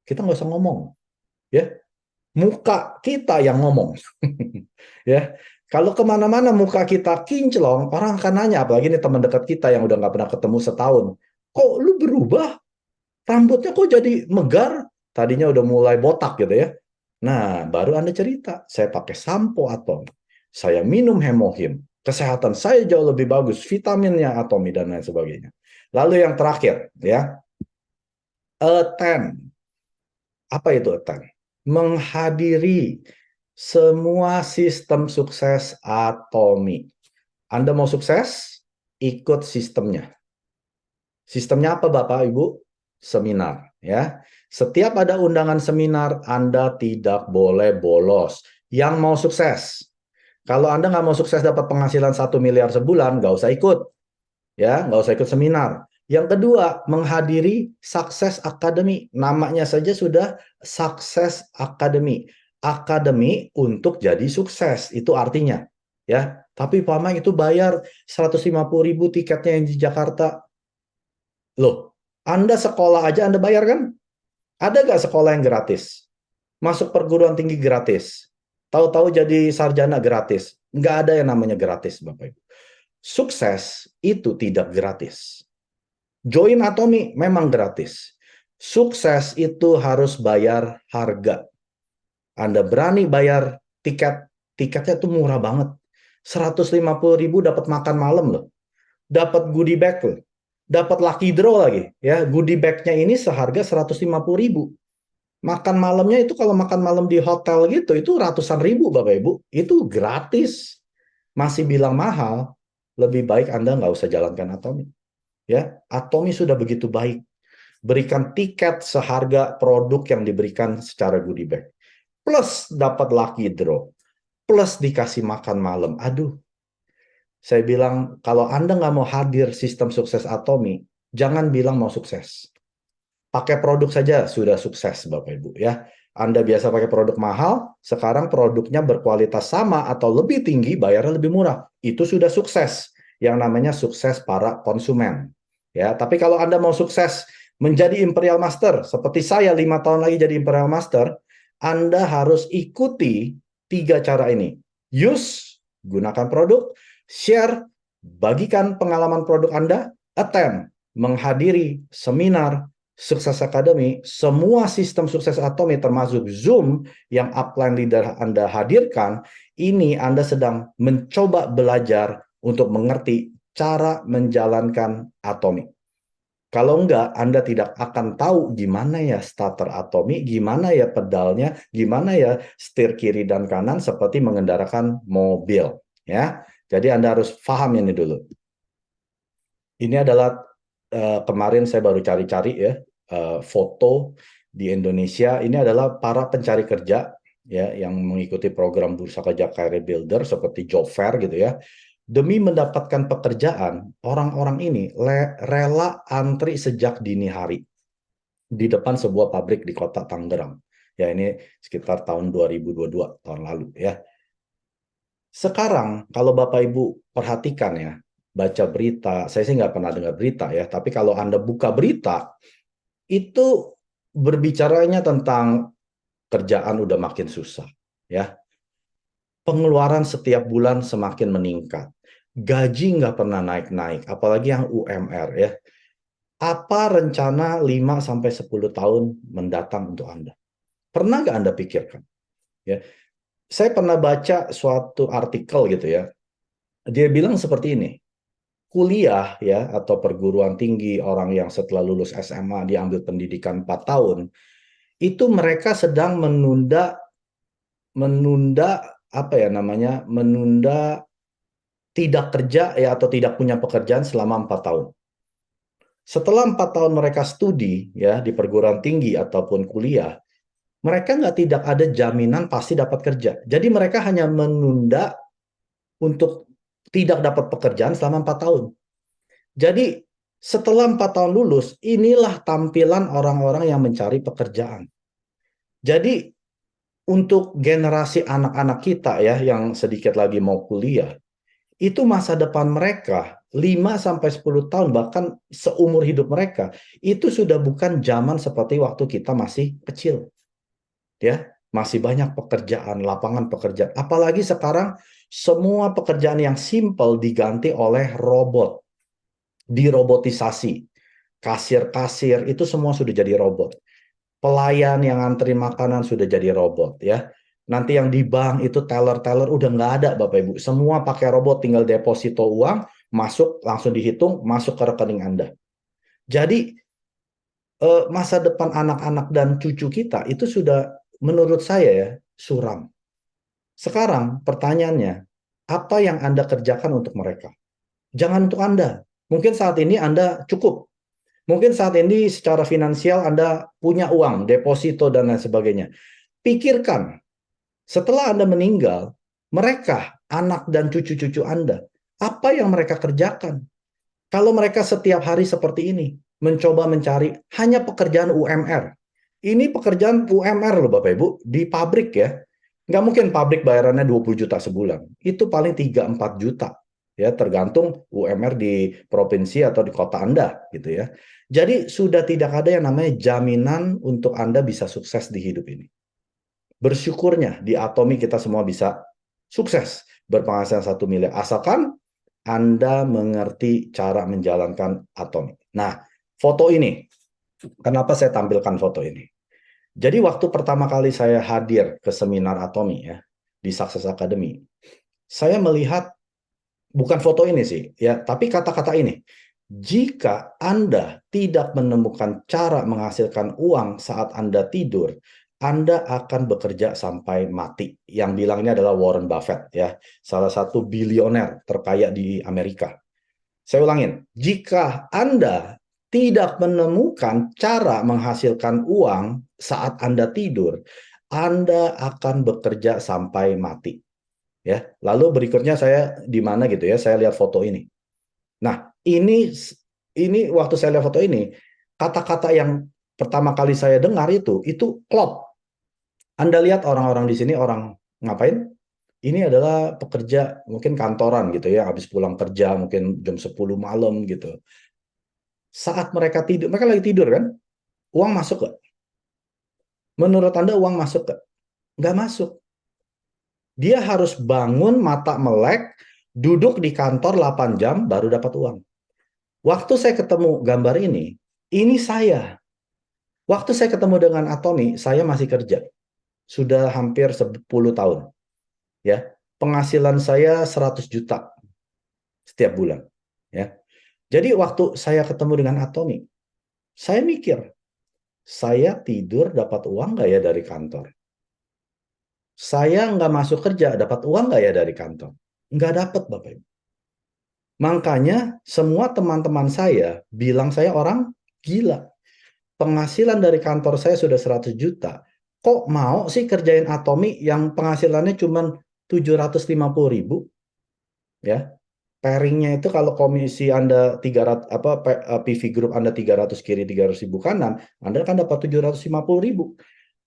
Kita nggak usah ngomong. Ya, muka kita yang ngomong. Ya, kalau kemana-mana muka kita kinclong, orang akan nanya, apalagi nih teman dekat kita yang udah nggak pernah ketemu setahun. Kok lu berubah? Rambutnya kok jadi megar? Tadinya udah mulai botak gitu ya. Nah, baru Anda cerita, saya pakai sampo Atomi, saya minum Hemohim, kesehatan saya jauh lebih bagus, vitaminnya Atomi dan lain sebagainya. Lalu yang terakhir, ya, attend. Apa itu attend? Menghadiri semua sistem sukses Atomi. Anda mau sukses? Ikut sistemnya. Sistemnya apa Bapak Ibu? Seminar, ya. Setiap ada undangan seminar, Anda tidak boleh bolos. Yang mau sukses. Kalau Anda nggak mau sukses dapat penghasilan 1 miliar sebulan, nggak usah ikut. Ya, nggak usah ikut seminar. Yang kedua, menghadiri Success Academy. Namanya saja sudah Success Academy. Akademi untuk jadi sukses. Itu artinya. Ya, tapi Pak Mike itu bayar 150.000 tiketnya yang di Jakarta. Loh, Anda sekolah aja Anda bayar kan? Ada nggak sekolah yang gratis? Masuk perguruan tinggi gratis. Tahu-tahu jadi sarjana gratis. Nggak ada yang namanya gratis, Bapak Ibu. Sukses itu tidak gratis. Join Atomi memang gratis. Sukses itu harus bayar harga. Anda berani bayar tiket, tiketnya itu murah banget. 150.000 dapat makan malam loh. Dapat goodie bag loh. Dapat lucky draw lagi. Ya, goodie bag-nya ini seharga 150.000. Makan malamnya itu kalau makan malam di hotel gitu, itu ratusan ribu Bapak Ibu. Itu gratis. Masih bilang mahal, lebih baik Anda nggak usah jalankan Atomi. Ya, Atomi sudah begitu baik. Berikan tiket seharga produk yang diberikan secara goodie bag. Plus dapat lucky draw. Plus dikasih makan malam. Aduh, saya bilang kalau Anda nggak mau hadir sistem sukses Atomi, jangan bilang mau sukses. Pakai produk saja sudah sukses Bapak Ibu ya. Anda biasa pakai produk mahal, sekarang produknya berkualitas sama atau lebih tinggi, bayarnya lebih murah. Itu sudah sukses. Yang namanya sukses para konsumen. Ya, tapi kalau Anda mau sukses menjadi Imperial Master, seperti saya 5 tahun lagi jadi Imperial Master, Anda harus ikuti 3 cara ini. Use, gunakan produk, share, bagikan pengalaman produk Anda, attend, menghadiri seminar, Sukses Academy, semua sistem sukses Atomi termasuk Zoom yang upline leader Anda hadirkan, ini Anda sedang mencoba belajar untuk mengerti cara menjalankan Atomi. Kalau enggak, Anda tidak akan tahu gimana ya starter Atomi, gimana ya pedalnya, gimana ya setir kiri dan kanan seperti mengendarakan mobil. Ya, jadi Anda harus paham ini dulu. Ini adalah kemarin saya baru cari-cari ya, foto di Indonesia. Ini adalah para pencari kerja ya yang mengikuti program Bursa Kerja Career Builder seperti Job Fair gitu ya. Demi mendapatkan pekerjaan, orang-orang ini rela antri sejak dini hari di depan sebuah pabrik di kota Tangerang. Ya ini sekitar tahun 2022, tahun lalu ya. Sekarang kalau Bapak Ibu perhatikan ya, baca berita, saya sih nggak pernah dengar berita ya, tapi kalau Anda buka berita, itu berbicaranya tentang kerjaan udah makin susah ya. Pengeluaran setiap bulan semakin meningkat. Gaji nggak pernah naik-naik, apalagi yang UMR ya. Apa rencana 5-10 tahun mendatang untuk Anda? Pernah nggak Anda pikirkan? Ya, saya pernah baca suatu artikel gitu ya. Dia bilang seperti ini, kuliah ya atau perguruan tinggi orang yang setelah lulus SMA diambil pendidikan 4 tahun, itu mereka sedang menunda menunda apa ya namanya, menunda tidak kerja ya atau tidak punya pekerjaan selama 4 tahun. Setelah 4 tahun mereka studi ya di perguruan tinggi ataupun kuliah, mereka nggak tidak ada jaminan pasti dapat kerja. Jadi mereka hanya menunda untuk tidak dapat pekerjaan selama 4 tahun. Jadi setelah 4 tahun lulus, inilah tampilan orang-orang yang mencari pekerjaan. Jadi untuk generasi anak-anak kita ya yang sedikit lagi mau kuliah, itu masa depan mereka 5 sampai 10 tahun bahkan seumur hidup mereka itu sudah bukan zaman seperti waktu kita masih kecil. Ya, masih banyak pekerjaan, lapangan pekerjaan. Apalagi sekarang semua pekerjaan yang simpel diganti oleh robot, dirobotisasi. Kasir-kasir itu semua sudah jadi robot. Pelayan yang ngantri makanan sudah jadi robot ya. Nanti yang di bank itu teller-teller udah nggak ada Bapak Ibu. Semua pakai robot, tinggal deposito uang, masuk langsung dihitung, masuk ke rekening Anda. Jadi masa depan anak-anak dan cucu kita itu sudah menurut saya ya suram. Sekarang pertanyaannya, apa yang Anda kerjakan untuk mereka? Jangan untuk Anda. Mungkin saat ini Anda cukup. Mungkin saat ini secara finansial Anda punya uang, deposito dan lain sebagainya. Pikirkan, setelah Anda meninggal, mereka, anak dan cucu-cucu Anda, apa yang mereka kerjakan? Kalau mereka setiap hari seperti ini, mencoba mencari hanya pekerjaan UMR. Ini pekerjaan UMR loh Bapak Ibu, di pabrik ya. Nggak mungkin pabrik bayarannya 20 juta sebulan. Itu paling 3-4 juta. Ya, tergantung UMR di provinsi atau di kota Anda gitu ya. Jadi sudah tidak ada yang namanya jaminan untuk Anda bisa sukses di hidup ini. Bersyukurnya di Atomi kita semua bisa sukses berpenghasilan 1 miliar. Asalkan Anda mengerti cara menjalankan Atomi. Nah, foto ini. Kenapa saya tampilkan foto ini? Jadi waktu pertama kali saya hadir ke seminar Atomi ya di Success Academy, saya melihat bukan foto ini sih, ya, tapi kata-kata ini. Jika Anda tidak menemukan cara menghasilkan uang saat Anda tidur, Anda akan bekerja sampai mati. Yang bilang ini adalah Warren Buffett ya, salah satu bilioner terkaya di Amerika. Saya ulangin, jika Anda tidak menemukan cara menghasilkan uang saat Anda tidur, Anda akan bekerja sampai mati. Ya, lalu berikutnya saya di mana gitu ya, saya lihat foto ini. Nah, ini waktu saya lihat foto ini, kata-kata yang pertama kali saya dengar itu klop. Anda lihat orang-orang di sini orang ngapain? Ini adalah pekerja mungkin kantoran gitu ya, habis pulang kerja mungkin jam 10 malam gitu. Saat mereka tidur, mereka lagi tidur kan? Uang masuk gak? Menurut Anda uang masuk gak? Nggak masuk. Dia harus bangun mata melek, duduk di kantor 8 jam baru dapat uang. Waktu saya ketemu gambar ini saya. Waktu saya ketemu dengan Atomi, saya masih kerja. Sudah hampir 10 tahun. Ya, penghasilan saya 100 juta setiap bulan. Ya. Jadi waktu saya ketemu dengan Atomi, saya mikir, saya tidur dapat uang nggak ya dari kantor? Saya nggak masuk kerja, dapat uang nggak ya dari kantor? Nggak dapat, Bapak Ibu. Makanya semua teman-teman saya bilang saya orang gila. Penghasilan dari kantor saya sudah 100 juta. Kok mau sih kerjain Atomi yang penghasilannya cuma 750.000? Ya, pairingnya itu kalau komisi Anda 300 PV Group Anda 300 kiri 300.000 kanan, Anda kan dapat 750.000.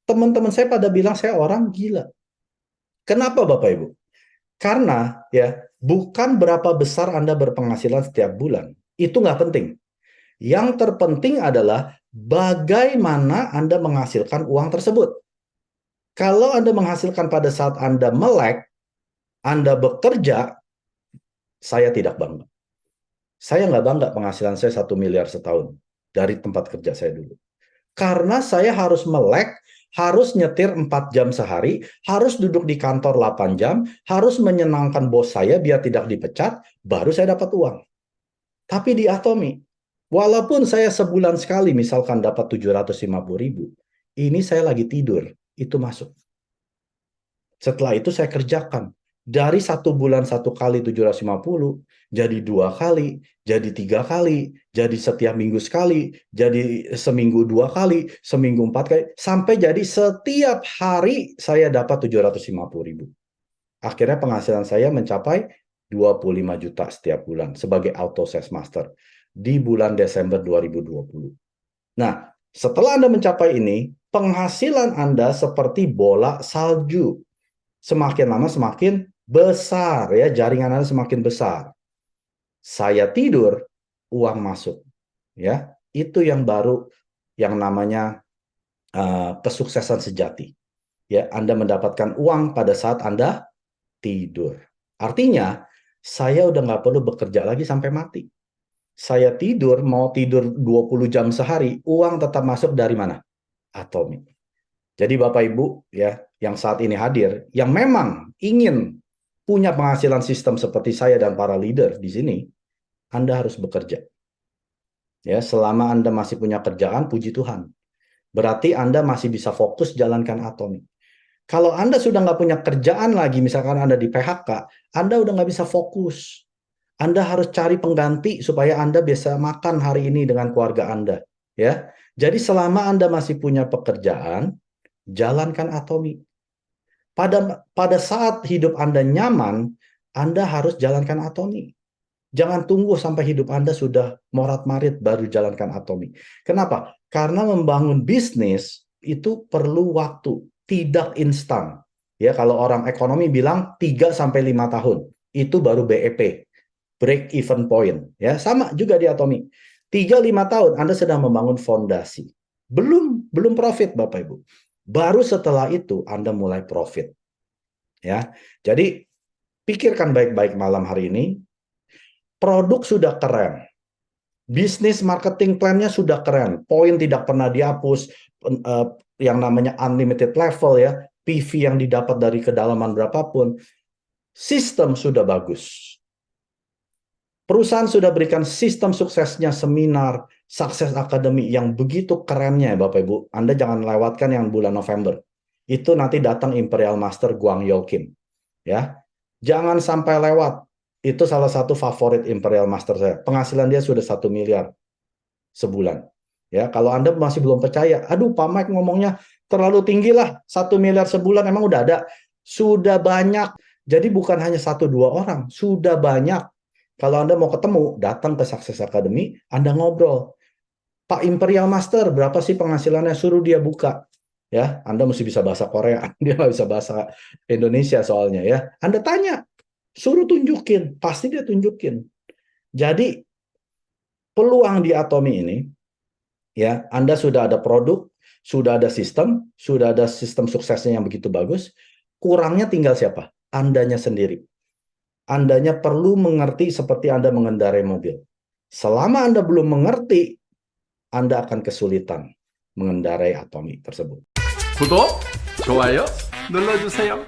Teman-teman saya pada bilang saya orang gila. Kenapa Bapak Ibu? Karena ya bukan berapa besar Anda berpenghasilan setiap bulan. Itu nggak penting. Yang terpenting adalah bagaimana Anda menghasilkan uang tersebut. Kalau Anda menghasilkan pada saat Anda melek, Anda bekerja, saya tidak bangga. Saya nggak bangga penghasilan saya 1 miliar setahun dari tempat kerja saya dulu. Karena saya harus melek, harus nyetir 4 jam sehari, harus duduk di kantor 8 jam, harus menyenangkan bos saya biar tidak dipecat, baru saya dapat uang. Tapi di Atomi, walaupun saya sebulan sekali misalkan dapat 750.000, ini saya lagi tidur, itu masuk. Setelah itu saya kerjakan. Dari 1 bulan 1 kali 750, jadi 2 kali, jadi 3 kali, jadi setiap minggu sekali, jadi seminggu 2 kali, seminggu 4 kali, sampai jadi setiap hari saya dapat 750.000. Akhirnya penghasilan saya mencapai 25 juta setiap bulan sebagai auto sales master di bulan Desember 2020. Nah, setelah Anda mencapai ini, penghasilan Anda seperti bola salju. Semakin lama semakin besar ya, jaringan Anda semakin besar. Saya tidur, uang masuk ya. Itu yang baru yang namanya kesuksesan sejati. Ya, Anda mendapatkan uang pada saat Anda tidur. Artinya, saya udah nggak perlu bekerja lagi sampai mati. Saya tidur, mau tidur 20 jam sehari, uang tetap masuk dari mana? Atomi. Jadi Bapak Ibu ya, yang saat ini hadir, yang memang ingin punya penghasilan sistem seperti saya dan para leader di sini, Anda harus bekerja. Ya, selama Anda masih punya kerjaan, puji Tuhan. Berarti Anda masih bisa fokus jalankan Atomi. Kalau Anda sudah nggak punya kerjaan lagi, misalkan Anda di PHK, Anda udah nggak bisa fokus. Anda harus cari pengganti supaya Anda bisa makan hari ini dengan keluarga Anda. Ya, jadi selama Anda masih punya pekerjaan, jalankan Atomi. Pada saat hidup Anda nyaman, Anda harus jalankan Atomi. Jangan tunggu sampai hidup Anda sudah morat-marit baru jalankan Atomi. Kenapa? Karena membangun bisnis itu perlu waktu, tidak instan. Ya, kalau orang ekonomi bilang 3 sampai 5 tahun, itu baru BEP, break even point. Ya, sama juga di Atomi. 3-5 tahun Anda sedang membangun fondasi. Belum profit Bapak Ibu. Baru setelah itu Anda mulai profit. Ya. Jadi pikirkan baik-baik malam hari ini. Produk sudah keren, bisnis marketing plan-nya sudah keren, poin tidak pernah dihapus, yang namanya unlimited level ya, PV yang didapat dari kedalaman berapapun, sistem sudah bagus. Perusahaan sudah berikan sistem suksesnya seminar, Sukses Academy yang begitu kerennya Bapak Ibu. Anda jangan lewatkan yang bulan November. Itu nanti datang Imperial Master Guang Yo Kim. Ya. Jangan sampai lewat. Itu salah satu favorit Imperial Master saya. Penghasilan dia sudah 1 miliar sebulan. Ya, kalau Anda masih belum percaya, aduh Pak Mike ngomongnya terlalu tinggi lah, 1 miliar sebulan emang udah ada. Sudah banyak. Jadi bukan hanya 1-2 orang, sudah banyak. Kalau Anda mau ketemu, datang ke Success Academy, Anda ngobrol. Pak Imperial Master, berapa sih penghasilannya? Suruh dia buka. Ya, Anda mesti bisa bahasa Korea, dia nggak bisa bahasa Indonesia soalnya ya. Anda tanya, suruh tunjukin, pasti dia tunjukin. Jadi peluang di Atomi ini, ya, Anda sudah ada produk, sudah ada sistem suksesnya yang begitu bagus. Kurangnya tinggal siapa? Andanya sendiri. Andanya perlu mengerti seperti Anda mengendarai mobil. Selama Anda belum mengerti, Anda akan kesulitan mengendarai Atomi tersebut. 구독, 좋아요 눌러주세요.